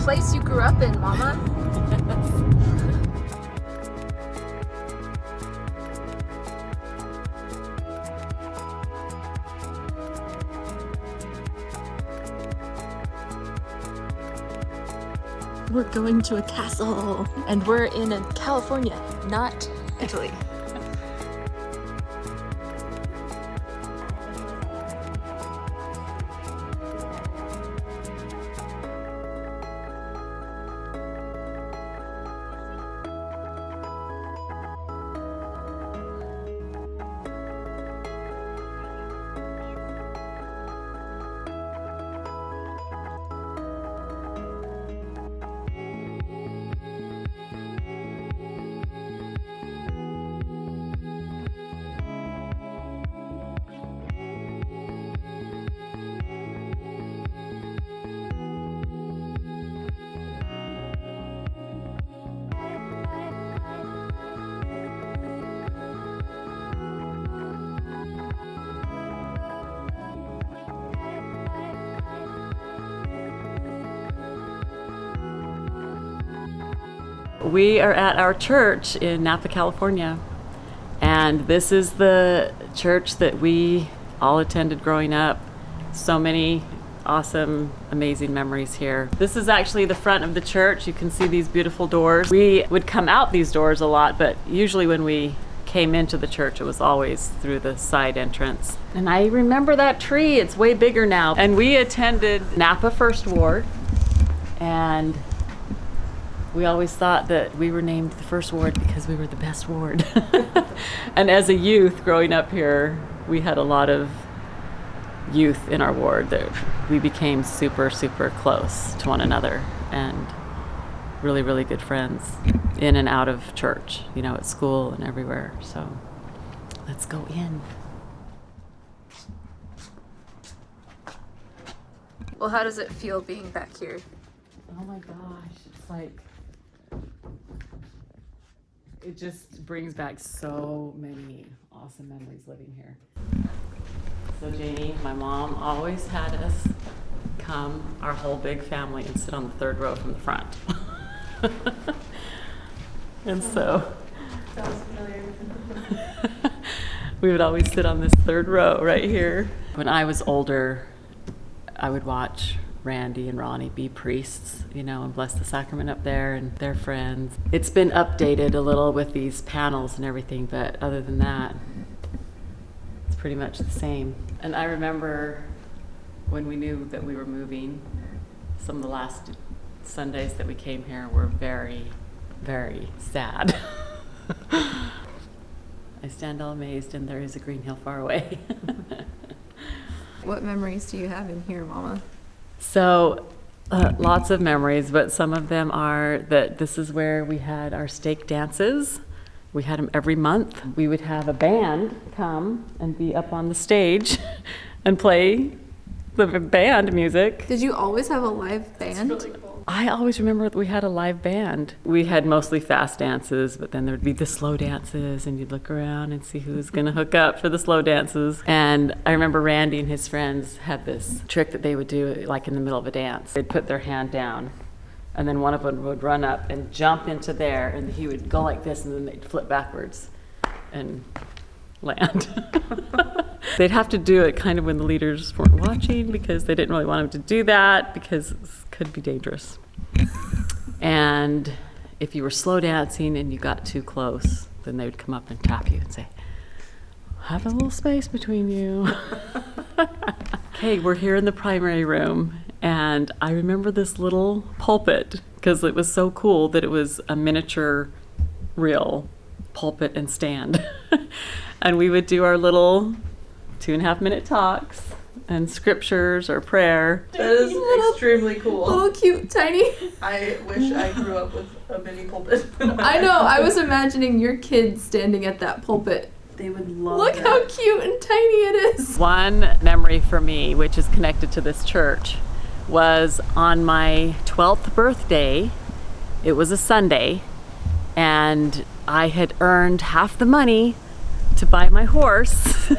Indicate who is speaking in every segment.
Speaker 1: place you grew up in, Mama. We're going to a castle, and we're in California, not Italy.
Speaker 2: We are at our church in Napa, California, and this is the church that we all attended growing up. So many awesome, amazing memories here. This is actually the front of the church. You can see these beautiful doors. We would come out these doors a lot, but usually when we came into the church, it was always through the side entrance. And I remember that tree. It's way bigger now. And we attended Napa First Ward, and we always thought that we were named the first ward because we were the best ward. And as a youth growing up here, we had a lot of youth in our ward that we became super, super close to one another and really, really good friends in and out of church, you know, at school and everywhere. So let's go in.
Speaker 1: Well, how does it feel being back here?
Speaker 2: Oh my gosh, it's like, it just brings back so many awesome memories living here. So Janie, my mom always had us come, our whole big family, and sit on the third row from the front. And so we would always sit on this third row right here. When I was older, I would watch Randy and Ronnie be priests, you know, and bless the sacrament up there and their friends. It's been updated a little with these panels and everything, but other than that, it's pretty much the same. And I remember when we knew that we were moving, some of the last Sundays that we came here were very, very sad. I stand all amazed, and there is a green hill far away.
Speaker 1: What memories do you have in here, Mama?
Speaker 2: So lots of memories, but some of them are that this is where we had our stake dances. We had them every month. We would have a band come and be up on the stage and play the band music.
Speaker 1: Did you always have a live band?
Speaker 2: It's really cool. I always remember that we had a live band. We had mostly fast dances, but then there would be the slow dances, and you'd look around and see who's going to hook up for the slow dances. And I remember Randy and his friends had this trick that they would do, like in the middle of a dance. They'd put their hand down, and then one of them would run up and jump into there, and he would go like this, and then they'd flip backwards and land. They'd have to do it kind of when the leaders weren't watching, because they didn't really want them to do that because it could be dangerous. And if you were slow dancing and you got too close, then they would come up and tap you and say, have a little space between you. Okay, we're here in the primary room, and I remember this little pulpit because it was so cool that it was a miniature real pulpit and stand. And we would do our little 2.5 minute talks and scriptures or prayer.
Speaker 3: That is extremely cool.
Speaker 1: Little cute, tiny.
Speaker 3: I wish I grew up with a mini pulpit.
Speaker 1: I know, I was imagining your kids standing at that pulpit.
Speaker 3: They would love
Speaker 1: Look
Speaker 3: that.
Speaker 1: how cute and tiny it is.
Speaker 2: One memory for me, which is connected to this church, was on my 12th birthday. It was a Sunday, and I had earned half the money to buy my horse.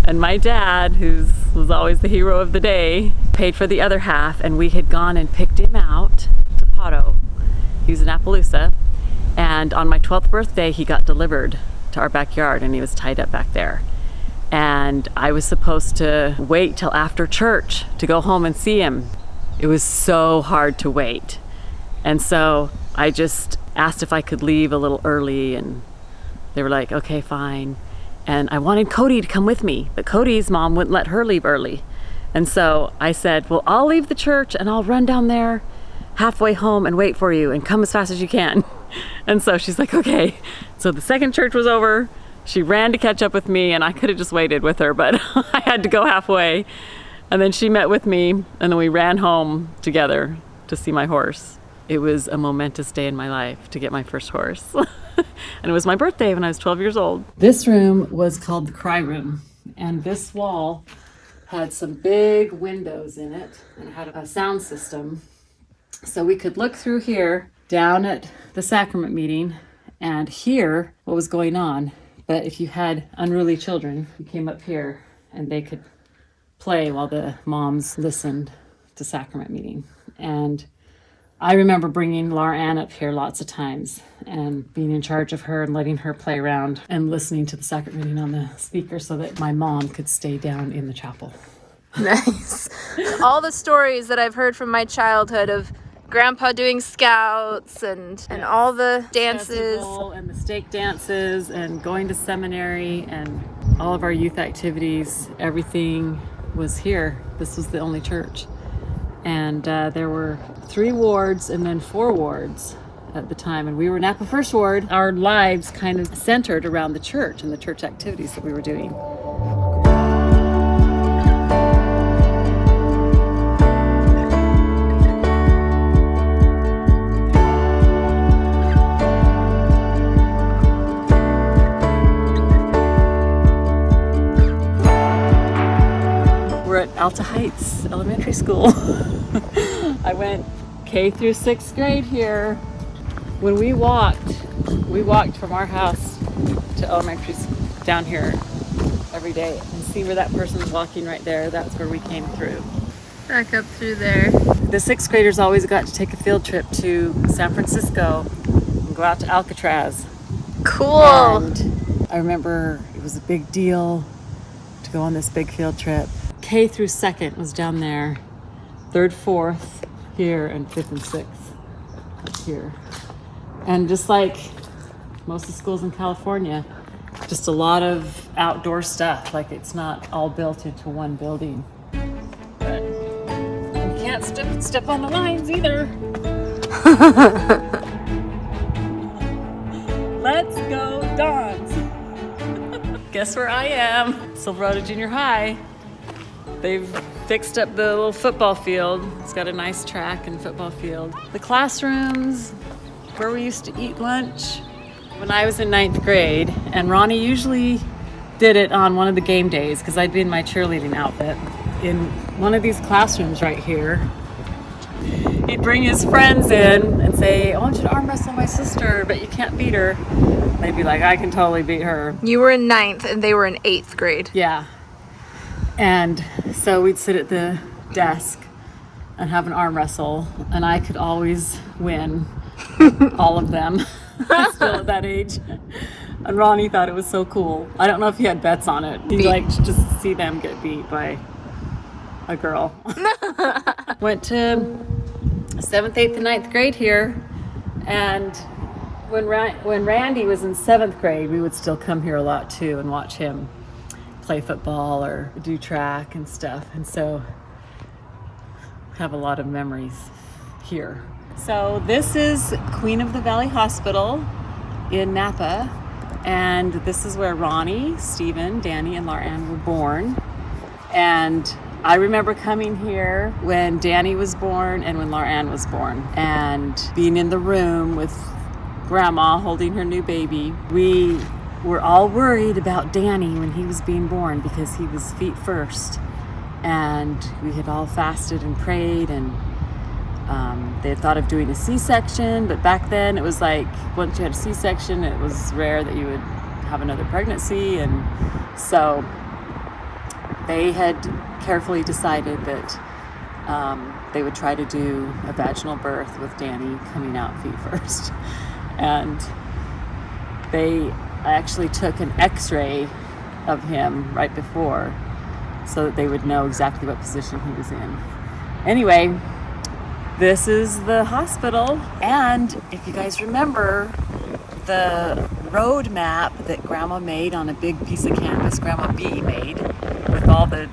Speaker 2: And my dad, who was always the hero of the day, paid for the other half, and we had gone and picked him out to Colorado. He was in Appaloosa. And on my 12th birthday, he got delivered to our backyard and he was tied up back there. And I was supposed to wait till after church to go home and see him. It was so hard to wait. And so I just asked if I could leave a little early, and they were like, okay, fine. And I wanted Cody to come with me, but Cody's mom wouldn't let her leave early. And so I said, well, I'll leave the church and I'll run down there halfway home and wait for you and come as fast as you can. And so she's like, okay. So the second church was over. She ran to catch up with me, and I could have just waited with her, but I had to go halfway. And then she met with me, and then we ran home together to see my horse. It was a momentous day in my life to get my first horse. And it was my birthday when I was 12 years old. This room was called the cry room, and this wall had some big windows in it and had a sound system. So we could look through here down at the sacrament meeting and hear what was going on. But if you had unruly children, you came up here and they could play while the moms listened to sacrament meeting. And I remember bringing Laura Ann up here lots of times and being in charge of her and letting her play around and listening to the sacrament meeting on the speaker so that my mom could stay down in the chapel.
Speaker 1: Nice. All the stories that I've heard from my childhood of Grandpa doing scouts and all the dances.
Speaker 2: Festival and the stake dances and going to seminary and all of our youth activities, everything was here. This was the only church. And there were 3 wards and then 4 wards at the time. And we were Napa First Ward. Our lives kind of centered around the church and the church activities that we were doing. Alta Heights Elementary School. I went K through 6th grade here. When we walked from our house to elementary school down here every day, and see where that person's walking right there. That's where we came through.
Speaker 1: Back up through there.
Speaker 2: The 6th graders always got to take a field trip to San Francisco and go out to Alcatraz.
Speaker 1: Cool.
Speaker 2: And I remember it was a big deal to go on this big field trip. K through 2nd was down there, 3rd, 4th here, and 5th and 6th up here. And just like most of the schools in California, just a lot of outdoor stuff. Like it's not all built into one building. But you can't step on the lines either. Let's go Dons. Guess where I am? Silverado Junior High. They've fixed up the little football field. It's got a nice track and football field. The classrooms, where we used to eat lunch. When I was in 9th grade, and Ronnie usually did it on one of the game days because I'd be in my cheerleading outfit. In one of these classrooms right here, he'd bring his friends in and say, I want you to arm wrestle my sister, but you can't beat her. And they'd be like, I can totally beat her.
Speaker 1: You were in 9th and they were in 8th grade.
Speaker 2: Yeah. And so we'd sit at the desk and have an arm wrestle, and I could always win all of them. Still at that age. And Ronnie thought it was so cool. I don't know if he had bets on it. He liked to just see them get beat by a girl. Went to 7th, 8th, and 9th grade here, and when Randy was in 7th grade, we would still come here a lot too and watch him play football or do track and stuff, and so have a lot of memories here. So this is Queen of the Valley Hospital in Napa, and this is where Ronnie, Stephen, Danny, and Laura Ann were born. And I remember coming here when Danny was born and when Laura Ann was born, and being in the room with Grandma holding her new baby. We were all worried about Danny when he was being born because he was feet first, and we had all fasted and prayed, and they had thought of doing a C-section, but back then it was like once you had a C-section it was rare that you would have another pregnancy, and so they had carefully decided that they would try to do a vaginal birth with Danny coming out feet first. And they actually took an x-ray of him right before so that they would know exactly what position he was in. Anyway, this is the hospital. And if you guys remember the road map that Grandma made on a big piece of canvas, Grandma B made, with all the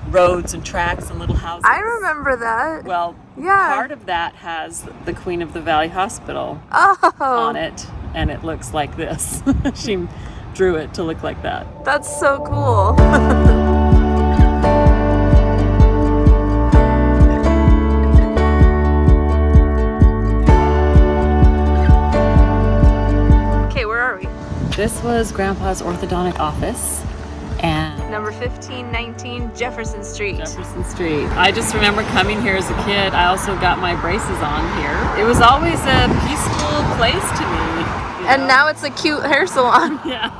Speaker 2: roads and tracks and little houses.
Speaker 1: I remember that.
Speaker 2: Well,
Speaker 1: Yeah.
Speaker 2: part of that has the Queen of the Valley Hospital
Speaker 1: Oh,
Speaker 2: on it, and it looks like this. She drew it to look like that.
Speaker 1: that's so cool. Okay, where are we?
Speaker 2: This was Grandpa's orthodontic office, and
Speaker 1: Number 1519 Jefferson Street.
Speaker 2: Jefferson Street. I just remember coming here as a kid. I also got my braces on here. It was always a peaceful place to me. You
Speaker 1: And
Speaker 2: know?
Speaker 1: now it's a cute hair salon.
Speaker 2: Yeah.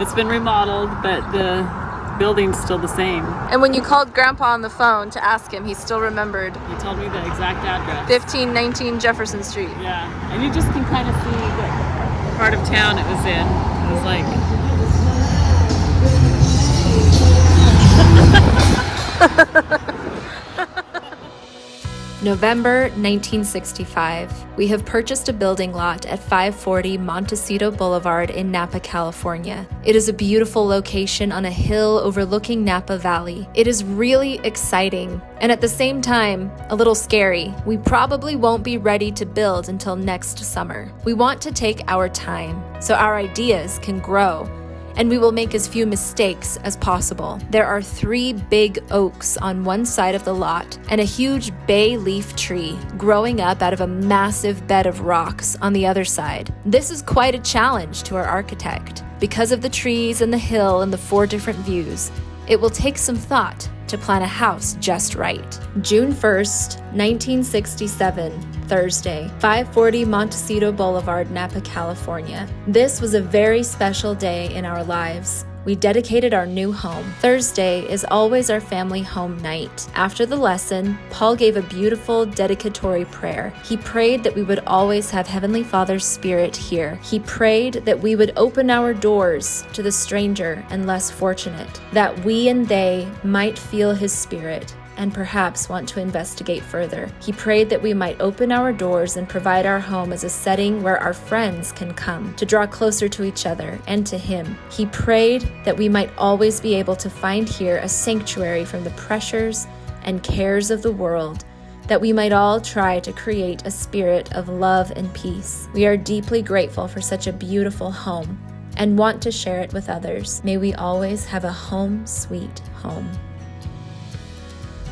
Speaker 2: It's been remodeled, but the building's still the same.
Speaker 1: And when you called Grandpa on the phone to ask him, he still remembered
Speaker 2: He told me the exact address.
Speaker 1: 1519 Jefferson Street.
Speaker 2: Yeah. And you just can kind of see what part of town it was in. It was like...
Speaker 1: November 1965. We have purchased a building lot at 540 Montecito Boulevard in Napa, California. It is a beautiful location on a hill overlooking Napa Valley. It is really exciting and at the same time, a little scary. We probably won't be ready to build until next summer. We want to take our time so our ideas can grow, and we will make as few mistakes as possible. There are 3 big oaks on one side of the lot and a huge bay leaf tree growing up out of a massive bed of rocks on the other side. This is quite a challenge to our architect. Because of the trees and the hill and the 4 different views, it will take some thought to plan a house just right. June 1st, 1967, Thursday, 540 Montecito Boulevard, Napa, California. This was a very special day in our lives. We dedicated our new home. Thursday is always our family home night. After the lesson, Paul gave a beautiful dedicatory prayer. He prayed that we would always have Heavenly Father's Spirit here. He prayed that we would open our doors to the stranger and less fortunate, that we and they might feel His Spirit and perhaps want to investigate further. He prayed that we might open our doors and provide our home as a setting where our friends can come to draw closer to each other and to Him. He prayed that we might always be able to find here a sanctuary from the pressures and cares of the world, that we might all try to create a spirit of love and peace. We are deeply grateful for such a beautiful home and want to share it with others. May we always have a home sweet home.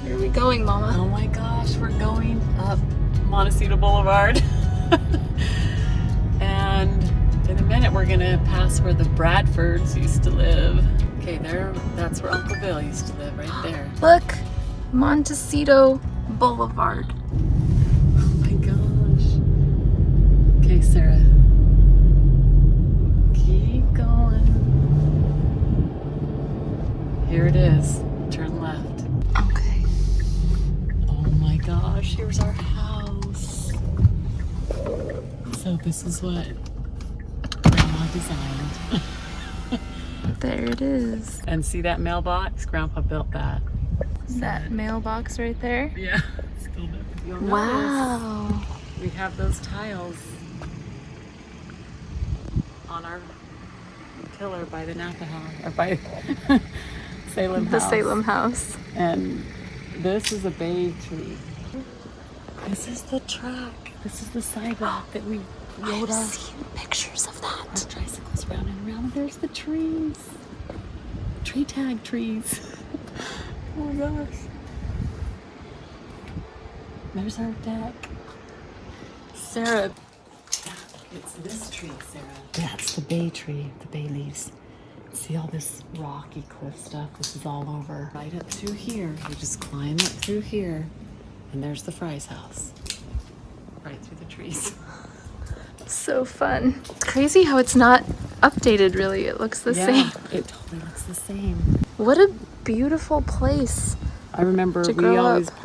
Speaker 1: Where are we going, Mama?
Speaker 2: Oh my gosh, we're going up Montecito Boulevard. And in a minute we're gonna pass where the Bradfords used to live. Okay, that's where Uncle Bill used to live, right there.
Speaker 1: Look, Montecito Boulevard.
Speaker 2: Oh my gosh. Okay, Sarah. Keep going. Here it is. Turn left.
Speaker 1: Okay.
Speaker 2: Oh my gosh, here's our house. So this is what Grandma designed.
Speaker 1: There it is.
Speaker 2: And see that mailbox? Grandpa built that.
Speaker 1: Is that mailbox right there?
Speaker 2: Yeah. Still there. You'll notice
Speaker 1: Wow.
Speaker 2: we have those tiles on our pillar by the Napa house, or by Salem
Speaker 1: The
Speaker 2: house.
Speaker 1: Salem house.
Speaker 2: And this is a bay tree. This is the track. This is the sidewalk that we rode
Speaker 1: I've
Speaker 2: off.
Speaker 1: seen pictures of that.
Speaker 2: Our tricycles round and round. There's the trees. Tree tag trees. Oh my gosh. There's our deck. Sarah. It's this tree, Sarah. That's the bay tree, the bay leaves. See all this rocky cliff stuff? This is all over. Right up through here. You just climb up through here, and there's the Fry's house. Right through the trees.
Speaker 1: So fun. It's crazy how it's not updated really. It looks the same.
Speaker 2: It totally looks the same.
Speaker 1: What a beautiful place.
Speaker 2: I remember
Speaker 1: To
Speaker 2: we
Speaker 1: grow
Speaker 2: always
Speaker 1: up.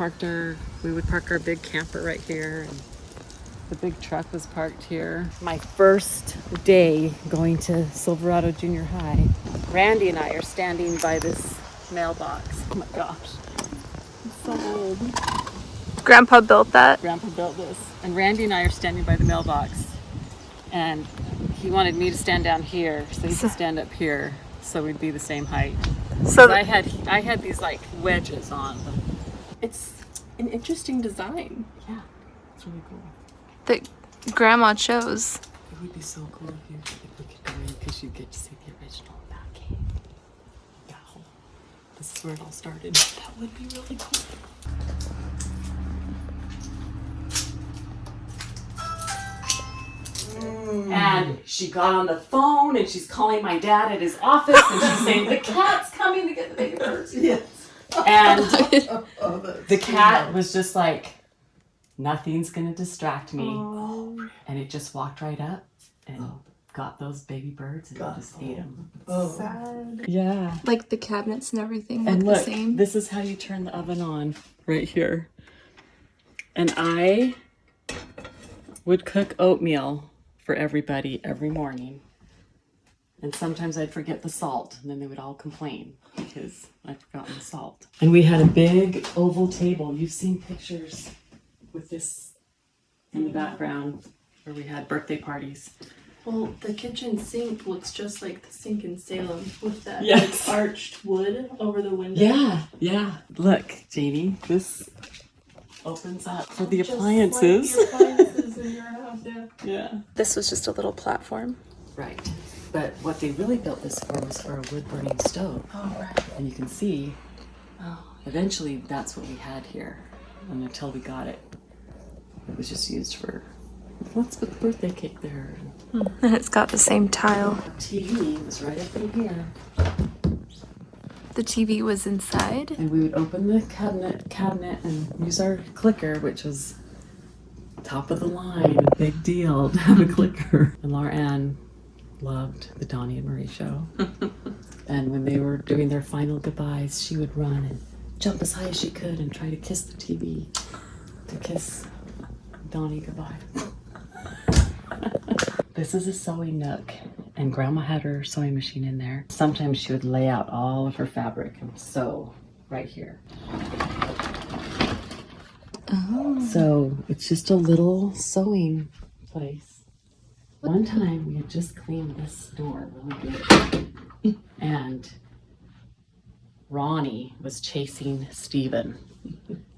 Speaker 2: we would park our big camper right here, and the big truck was parked here. My first day going to Silverado Junior High, Randy and I are standing by this mailbox. Oh my gosh, it's so old.
Speaker 1: Grandpa built that.
Speaker 2: Grandpa built this, and Randy and I are standing by the mailbox, and he wanted me to stand down here so he could stand up here, so we'd be the same height.
Speaker 1: So
Speaker 2: I had these like wedges on.
Speaker 3: It's an interesting design.
Speaker 2: Yeah, it's really cool.
Speaker 1: that Grandma chose.
Speaker 2: It would be so cool if we could go in, because you get to see the original back cave. Wow, this is where it all started.
Speaker 3: That would be really cool.
Speaker 2: And she got on the phone and she's calling my dad at his office and she's saying, the cat's coming to get the baby birds.
Speaker 3: Yes.
Speaker 2: And
Speaker 3: Oh, that's
Speaker 2: the cat was just like, nothing's gonna distract me.
Speaker 3: Oh.
Speaker 2: And it just walked right up and got those baby birds and
Speaker 3: Got
Speaker 2: just ate them.
Speaker 3: Oh.
Speaker 1: Sad.
Speaker 2: Yeah.
Speaker 1: Like the cabinets and everything look
Speaker 2: And
Speaker 1: the
Speaker 2: look,
Speaker 1: same.
Speaker 2: this is how you turn the oven on right here. And I would cook oatmeal for everybody every morning. And sometimes I'd forget the salt, and then they would all complain because I'd forgotten the salt. And we had a big oval table. You've seen pictures with this in the background where we had birthday parties.
Speaker 3: Well, the kitchen sink looks just like the sink in Salem with that
Speaker 2: Yes.
Speaker 3: like, arched wood over the window.
Speaker 2: Yeah. Look, Jamie, this opens up for the
Speaker 3: Just
Speaker 2: appliances.
Speaker 3: Like the appliances in your house, yeah.
Speaker 2: Yeah.
Speaker 1: This was just a little platform.
Speaker 2: Right. But what they really built this for was for a wood-burning stove.
Speaker 3: Oh, right.
Speaker 2: And you can see, eventually that's what we had here. And until we got it, it was just used for, let's put the birthday cake there.
Speaker 1: And it's got the same tile.
Speaker 2: TV was right up in here.
Speaker 1: The TV was inside.
Speaker 2: And we would open the cabinet and use our clicker, which was top of the line, a big deal to have a clicker. And Laura Ann loved the Donnie and Marie show. And when they were doing their final goodbyes, she would run and jump as high as she could and try to kiss the TV, to kiss Donnie goodbye. This is a sewing nook, and Grandma had her sewing machine in there. Sometimes she would lay out all of her fabric and sew right here.
Speaker 1: Oh.
Speaker 2: So it's just a little sewing place. One time we had just cleaned this door really good, and Ronnie was chasing Stephen.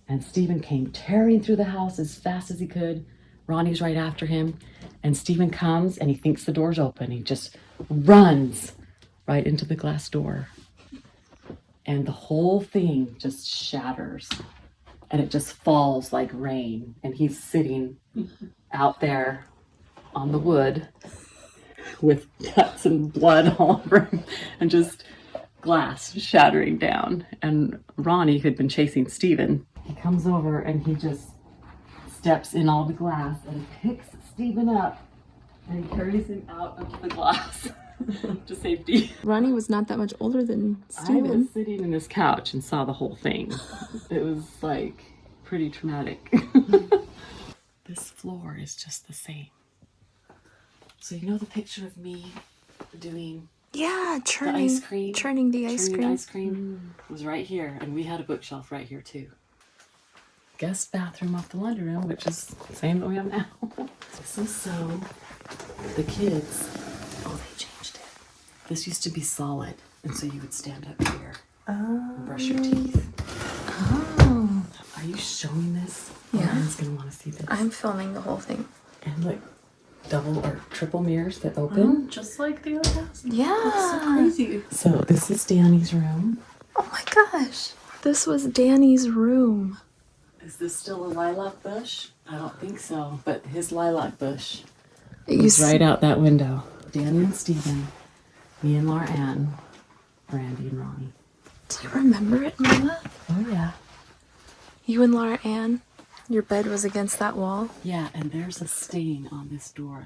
Speaker 2: And Stephen came tearing through the house as fast as he could. Ronnie's right after him. And Stephen comes and he thinks the door's open. He just runs right into the glass door. And the whole thing just shatters. And it just falls like rain. And he's sitting out there on the wood with cuts and blood all over him. And just glass shattering down. And Ronnie, who'd been chasing Stephen, he comes over and he just steps in all the glass and picks Stephen up and carries him out of the glass to safety.
Speaker 1: Ronnie was not that much older than
Speaker 2: I
Speaker 1: Steven.
Speaker 2: was sitting in this couch and saw the whole thing. It was like pretty traumatic. This floor is just the same. So you know the picture of me doing
Speaker 1: Yeah,
Speaker 2: the ice cream?
Speaker 1: churning the ice
Speaker 2: Churning
Speaker 1: cream.
Speaker 2: ice cream was right here, and we had a bookshelf right here too. Guest bathroom off the laundry room, which is the same that we have now. This is so the kids. Oh, they changed it. This used to be solid, and so you would stand up here and brush your teeth.
Speaker 1: Oh.
Speaker 2: Are you showing this?
Speaker 1: Yeah.
Speaker 2: Lauren's gonna want to see this.
Speaker 1: I'm filming the whole thing.
Speaker 2: And look, double or triple mirrors that open.
Speaker 3: Just like the other house.
Speaker 1: Yeah.
Speaker 3: That's so crazy.
Speaker 2: So this is Danny's room.
Speaker 1: Oh my gosh. This was Danny's room.
Speaker 2: Is this still a lilac bush? I don't think so, but his lilac bush
Speaker 1: You
Speaker 2: is right out that window. Danny and Stephen, me and Laura Ann, Randy and Ronnie.
Speaker 1: Do you remember it, Mama?
Speaker 2: Oh yeah.
Speaker 1: You and Laura Ann? Your bed was against that wall?
Speaker 2: Yeah, and there's a stain on this door.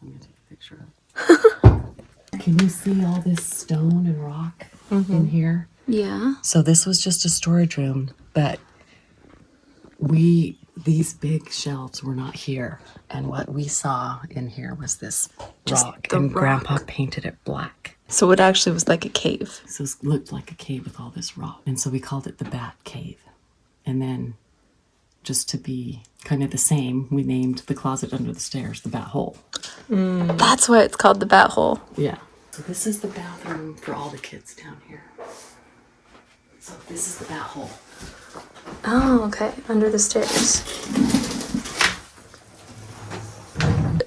Speaker 2: I'm gonna take a picture of. Can you see all this stone and rock in here?
Speaker 1: Yeah.
Speaker 2: So this was just a storage room, but these big shelves were not here. And what we saw in here was this rock, and Grandpa painted it black.
Speaker 1: So it actually was like a cave.
Speaker 2: So it looked like a cave with all this rock. And so we called it the Bat Cave. And then, just to be kind of the same, we named the closet under the stairs the Bat Hole.
Speaker 1: That's why it's called the Bat Hole.
Speaker 2: Yeah. So this is the bathroom for all the kids down here. So this is the Bat Hole.
Speaker 1: Oh, okay. Under the stairs.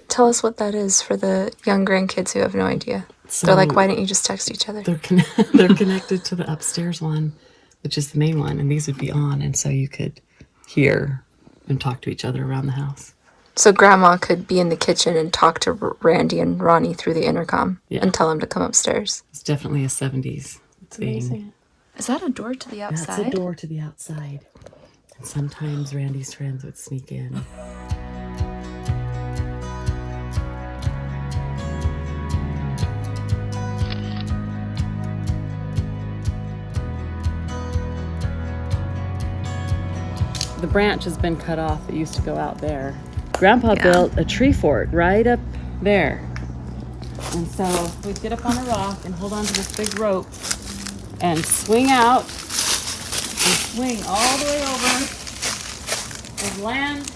Speaker 1: Tell us what that is for the young grandkids who have no idea.
Speaker 2: So
Speaker 1: They're like, why didn't you just text each other?
Speaker 2: They're connected to the upstairs one, which is the main one, and these would be on, and so you could hear and talk to each other around the house.
Speaker 1: So Grandma could be in the kitchen and talk to Randy and Ronnie through the intercom and tell them to come upstairs.
Speaker 2: It's definitely a 70s thing.
Speaker 1: Amazing. Is that a door to the outside?
Speaker 2: That's a door to the outside. And sometimes Randy's friends would sneak in. The branch has been cut off that used to go out there. Grandpa built a tree fort right up there. And so we'd get up on a rock and hold on to this big rope and swing out and swing all the way over and land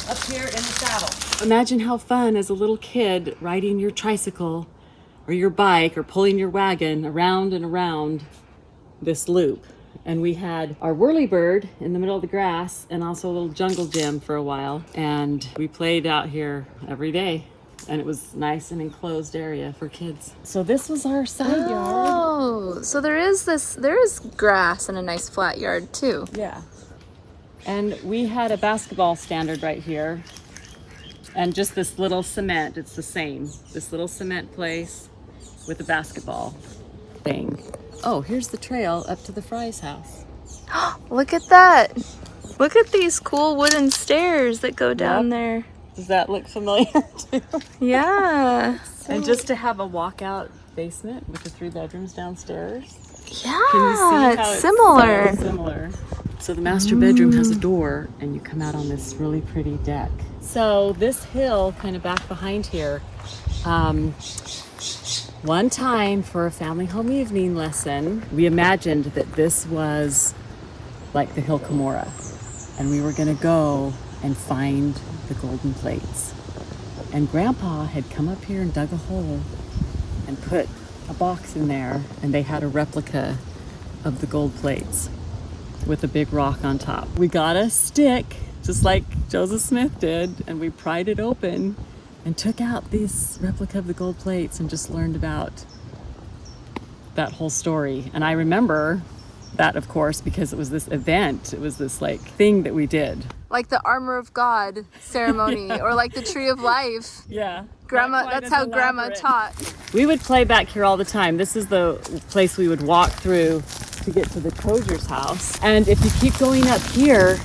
Speaker 2: up here in the saddle. Imagine how fun as a little kid riding your tricycle or your bike or pulling your wagon around and around this loop. And we had our whirlybird in the middle of the grass and also a little jungle gym for a while. And we played out here every day. And it was nice and enclosed area for kids. So this was our side yard.
Speaker 1: Oh, so there is grass and a nice flat yard too.
Speaker 2: Yeah. And we had a basketball standard right here. And just this little cement, it's the same. This little cement place with a basketball thing. Oh, here's the trail up to the Fry's house.
Speaker 1: Look at that. Look at these cool wooden stairs that go down there.
Speaker 2: Does that look familiar too?
Speaker 1: Yeah.
Speaker 2: And just to have a walkout basement with the 3 bedrooms downstairs.
Speaker 1: Yeah,
Speaker 2: Can you see how
Speaker 1: it's similar.
Speaker 2: So similar. So the master bedroom has a door and you come out on this really pretty deck. So this hill kind of back behind here, one time for a family home evening lesson, we imagined that this was like the Hill Cumorah, and we were gonna go and find the golden plates. And Grandpa had come up here and dug a hole and put a box in there, and they had a replica of the gold plates with a big rock on top. We got a stick, just like Joseph Smith did, and we pried it open and took out this replica of the gold plates and just learned about that whole story. And I remember that, of course, because it was this event. It was this like thing that we did.
Speaker 1: Like the Armor of God ceremony or like the Tree of Life.
Speaker 2: Yeah.
Speaker 1: Grandma, that's how Grandma taught.
Speaker 2: We would play back here all the time. This is the place we would walk through to get to the Tozier's house. And if you keep going up here,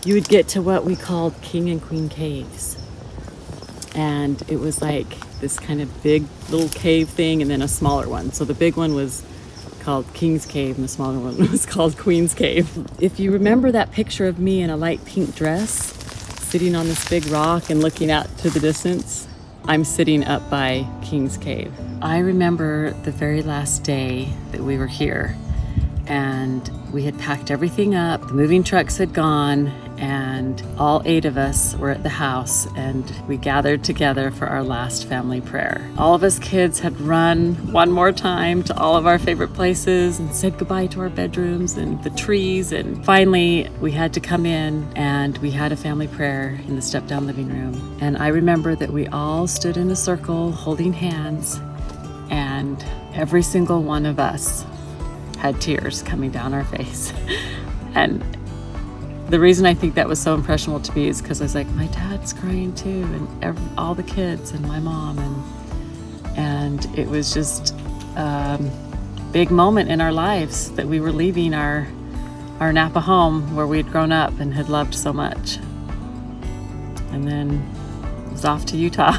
Speaker 2: you would get to what we called King and Queen Caves. And it was like this kind of big little cave thing and then a smaller one. So the big one was called King's Cave and the smaller one was called Queen's Cave. If you remember that picture of me in a light pink dress sitting on this big rock and looking out to the distance, I'm sitting up by King's Cave. I remember the very last day that we were here and we had packed everything up. The moving trucks had gone and all 8 of us were at the house and we gathered together for our last family prayer. All of us kids had run one more time to all of our favorite places and said goodbye to our bedrooms and the trees, and finally we had to come in and we had a family prayer in the step-down living room. And I remember that we all stood in a circle holding hands, and every single one of us had tears coming down our face. And the reason I think that was so impressionable to me is because I was like, my dad's crying too, and all the kids and my mom, and it was just a big moment in our lives that we were leaving our Napa home where we had grown up and had loved so much. And then it was off to Utah.